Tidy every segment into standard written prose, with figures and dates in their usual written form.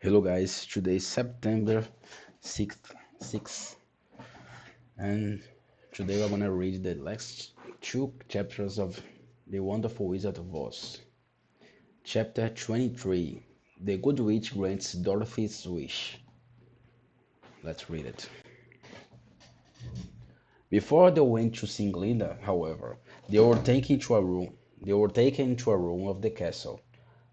Hello guys, today is September 6th, and today we're gonna read the last two chapters of The Wonderful Wizard of Oz. Chapter 23, The Good Witch Grants Dorothy's Wish. Let's read it. Before they went to see Glinda, however, they were taken to a room. They were taken into a room of the castle,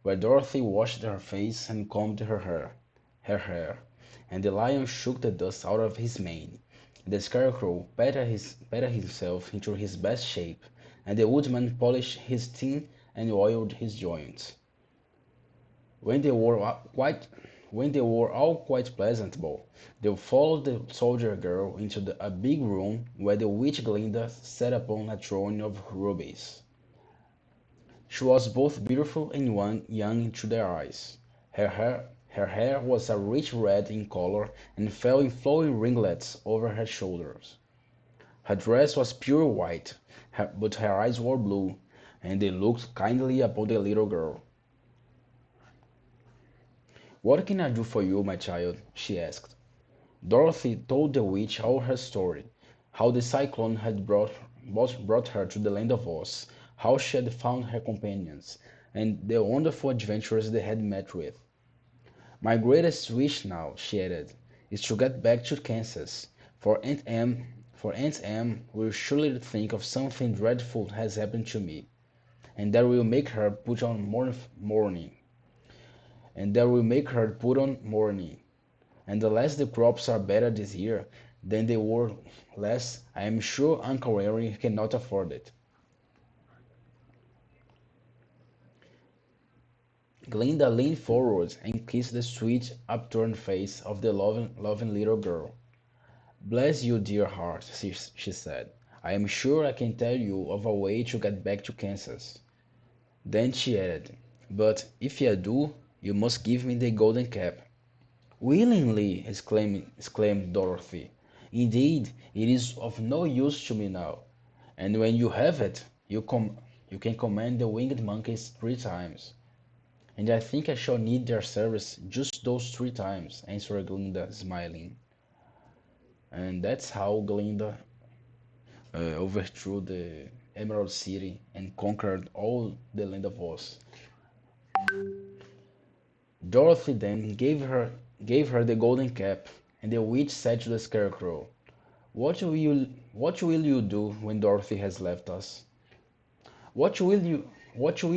where Dorothy washed her face and combed her hair, and the lion shook the dust out of his mane. The scarecrow patted himself into his best shape, and the woodman polished his tin and oiled his joints. When they were all quite pleasantable, they followed the soldier girl into a big room where the witch Glinda sat upon a throne of rubies. She was both beautiful and young to their eyes. Her hair was a rich red in color and fell in flowing ringlets over her shoulders. Her dress was pure white, but her eyes were blue, and they looked kindly upon the little girl. "What can I do for you, my child?" she asked. Dorothy told the witch all her story, how the cyclone had brought her to the land of Oz, how she had found her companions, and the wonderful adventures they had met with. "My greatest wish now," she added, "is to get back to Kansas, for Aunt Em will surely think of something dreadful has happened to me, and that will make her put on mourning, and that will make her put on mourning. And unless the crops are better this year than they were last, I am sure Uncle Henry cannot afford it." Glinda leaned forward and kissed the sweet, upturned face of the loving little girl. "Bless you, dear heart," she said. "I am sure I can tell you of a way to get back to Kansas." Then she added, "But if you do, you must give me the golden cap." "Willingly!" exclaimed Dorothy. "Indeed, it is of no use to me now. And when you have it, you can command the winged monkeys 3 times." "And I think I shall need their service just those 3 times," answered Glinda, smiling. And that's how Glinda overthrew the Emerald City and conquered all the land of Oz. Dorothy then gave her the golden cap, and the witch said to the Scarecrow, what will you do when Dorothy has left us?" What will you do? What will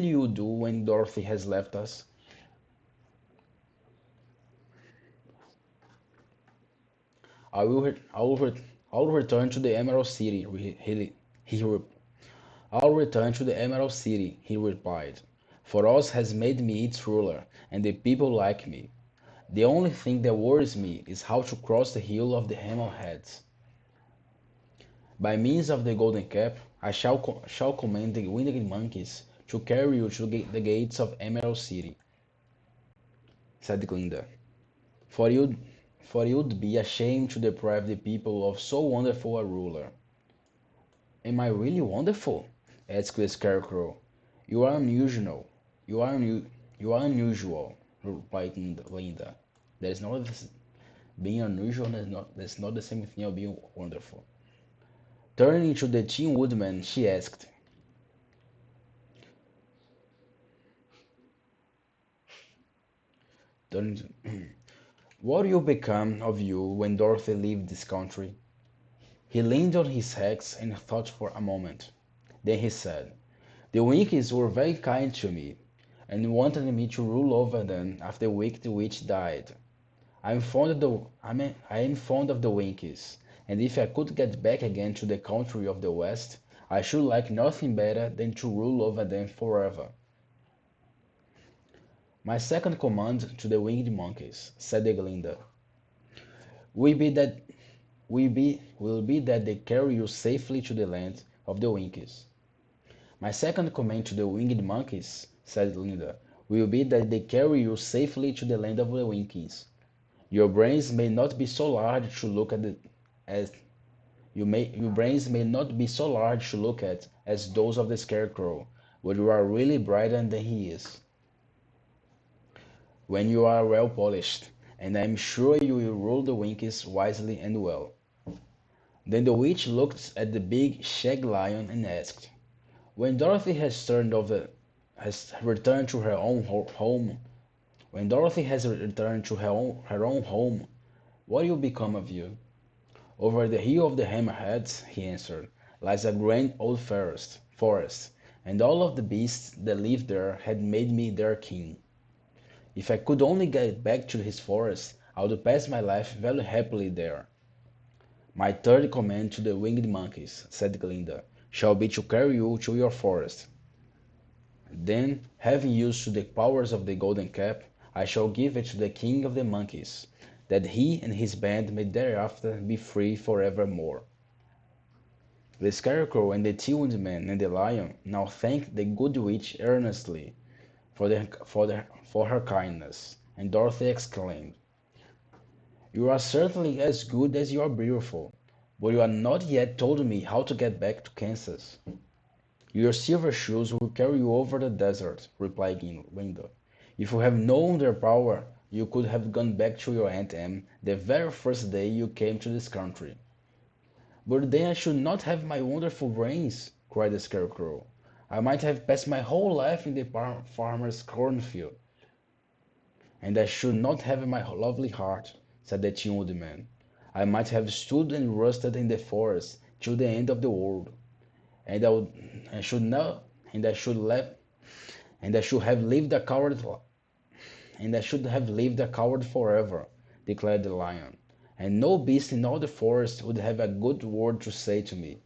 you do when Dorothy has left us?" "I will return to the Emerald City," "I'll return to the Emerald City," he replied, "for Oz has made me its ruler, and the people like me. The only thing that worries me is how to cross the Hill of the Hammerheads. By means of the Golden Cap, I shall command the winged monkeys to carry you to the gates of Emerald City," said Glinda. "For you'd be ashamed to deprive the people of so wonderful a ruler." "Am I really wonderful?" asked the Scarecrow. "You are unusual. You are unusual," replied Glinda. That is not being unusual. That's not the same thing as being wonderful. Turning to the Tin Woodman, she asked, turning to, "What will become of you when Dorothy leaves this country?" He leaned on his axe and thought for a moment. Then he said, "The Winkies were very kind to me, and wanted me to rule over them after the wicked witch died. I am fond of the Winkies, and if I could get back again to the country of the West, I should like nothing better than to rule over them forever." "My second command to the winged monkeys," said Glinda, "will be that will be that they carry you safely to the land of the Winkies." "My second command to the winged monkeys," said Glinda, "will be that they carry you safely to the land of the Winkies. Your brains may not be so large to look at as your brains may not be so large to look at as those of the Scarecrow, but you are really brighter than he is when you are well polished, and I am sure you will rule the Winkies wisely and well." Then the witch looked at the big shaggy lion and asked, "When Dorothy has returned to her own home, when Dorothy has returned to her own home, what will become of you?" "Over the hill of the Hammerheads," he answered, "lies a grand old forest, and all of the beasts that live there had made me their king. If I could only get back to his forest, I would pass my life very happily there." "My third command to the winged monkeys," said Glinda, "shall be to carry you to your forest. Then, having used the powers of the Golden Cap, I shall give it to the King of the Monkeys, that he and his band may thereafter be free forevermore." The Scarecrow and the Tin Woodman and the Lion now thanked the Good Witch earnestly for her kindness, and Dorothy exclaimed, "You are certainly as good as you are beautiful, but you have not yet told me how to get back to Kansas." "Your silver shoes will carry you over the desert," replied Glinda. "If you had known their power, you could have gone back to your Aunt Em the very first day you came to this country." "But then I should not have my wonderful brains," cried the Scarecrow. "I might have passed my whole life in the farmer's cornfield." "And I should not have my lovely heart," said the Tin Woodman. "I might have stood and rusted in the forest till the end of the world, and I should not, and I should have lived a coward, and I should have lived a coward forever," declared the Lion, "and no beast in all the forest would have a good word to say to me."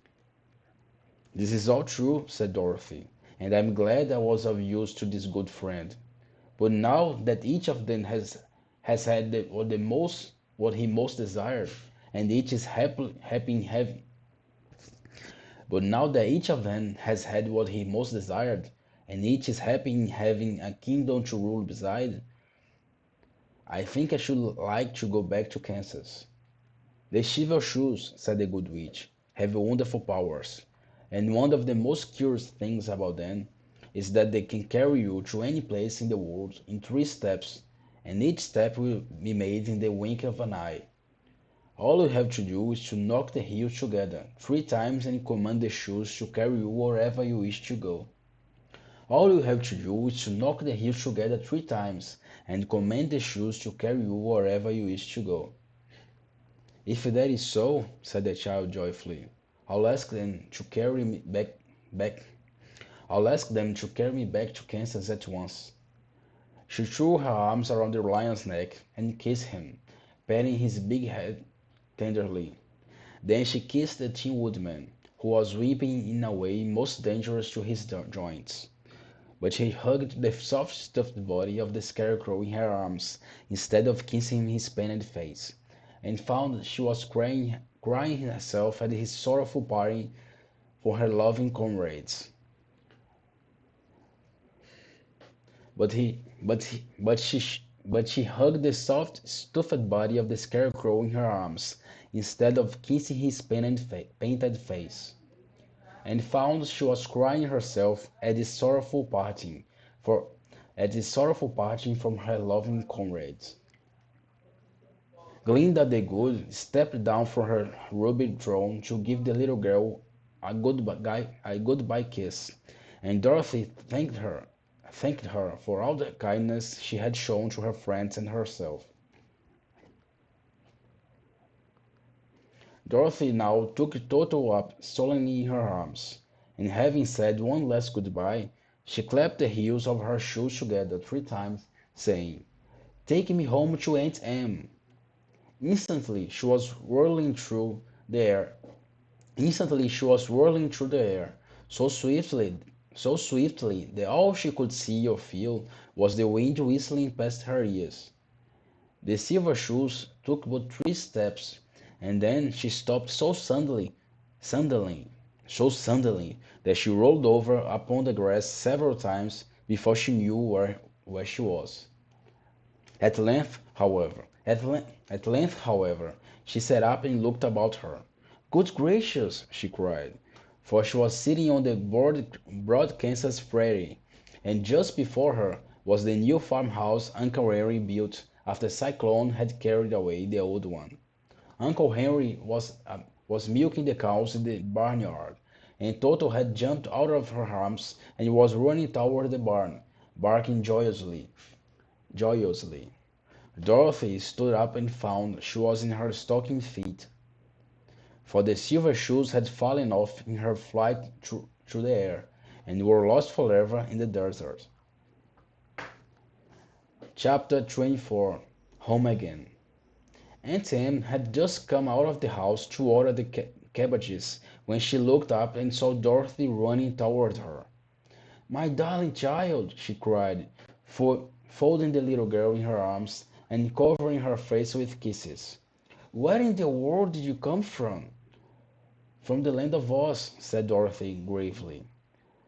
"This is all true," said Dorothy, "and I am glad I was of use to this good friend. But now that each of them has had what he most desired, and each is happy in having but now that each of them has had what he most desired, and each is happy in having a kingdom to rule beside, I think I should like to go back to Kansas." "The Silver Shoes," said the Good Witch, "have wonderful powers, and one of the most curious things about them is that they can carry you to any place in the world in 3 steps, and each step will be made in the wink of an eye. All you have to do is to knock the heels together 3 times and command the shoes to carry you wherever you wish to go. All you have to do is to knock the heels together 3 times and command the shoes to carry you wherever you wish to go." "If that is so," said the child joyfully, "I'll ask them to carry me back. I'll ask them to carry me back to Kansas at once." She threw her arms around the lion's neck and kissed him, patting his big head tenderly. Then she kissed the Tin Woodman, who was weeping in a way most dangerous to his joints. But she hugged the soft stuffed body of the Scarecrow in her arms instead of kissing his painted face, and found she was crying herself at his sorrowful parting from her loving comrades. But she hugged the soft, stuffed body of the Scarecrow in her arms instead of kissing his painted face, and found she was crying herself at this sorrowful parting, for at this sorrowful parting from her loving comrades. Glinda the Good stepped down from her ruby throne to give the little girl a goodbye kiss, and Dorothy thanked her for all the kindness she had shown to her friends and herself. Dorothy now took Toto up solemnly in her arms, and having said one last goodbye, she clapped the heels of her shoes together 3 times, saying, "Take me home to Aunt Em." Instantly she was whirling through the air. Instantly she was whirling through the air, so swiftly that all she could see or feel was the wind whistling past her ears. The Silver Shoes took but 3 steps, and then she stopped suddenly, so suddenly that she rolled over upon the grass several times before she knew where she was. At length, however, she sat up and looked about her. "Good gracious!" she cried. for she was sitting on the broad Kansas prairie, and just before her was the new farmhouse Uncle Henry built after a cyclone had carried away the old one. Uncle Henry was milking the cows in the barnyard, and Toto had jumped out of her arms and was running toward the barn, barking joyously. Dorothy stood up and found she was in her stocking feet, for the silver shoes had fallen off in her flight through the air, and were lost forever in the desert. Chapter 24. Home Again. Aunt Em had just come out of the house to order the cabbages when she looked up and saw Dorothy running toward her. "My darling child!" she cried, folding the little girl in her arms and covering her face with kisses. "Where in the world did you come from?" "From the land of Oz," said Dorothy gravely.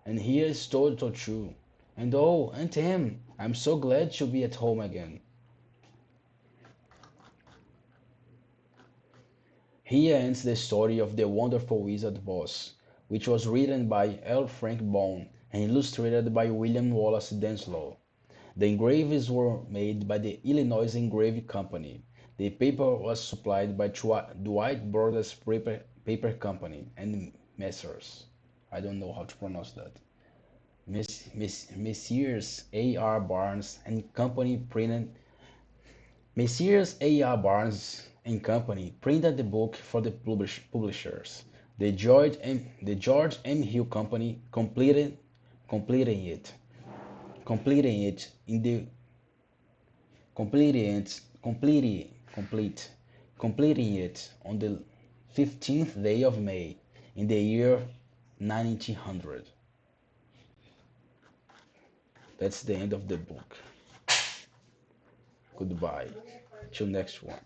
"And here is Toto too. And oh, Aunt Em, I'm so glad to be at home again." Here ends the story of The Wonderful Wizard of Oz, which was written by L. Frank Baum and illustrated by William Wallace Denslow. The engravings were made by the Illinois Engraving Company. The paper was supplied by Dwight Brothers Paper Company and Messrs. I don't know how to pronounce that. Messrs. A. R. Barnes and Company printed Messrs. A. R. Barnes and Company printed the book for the publishers. The George M. Hill Company completing it, completing it in the completing it, completing it on the 15th day of May in the year 1900. That's the end of the book. Goodbye. Till next one.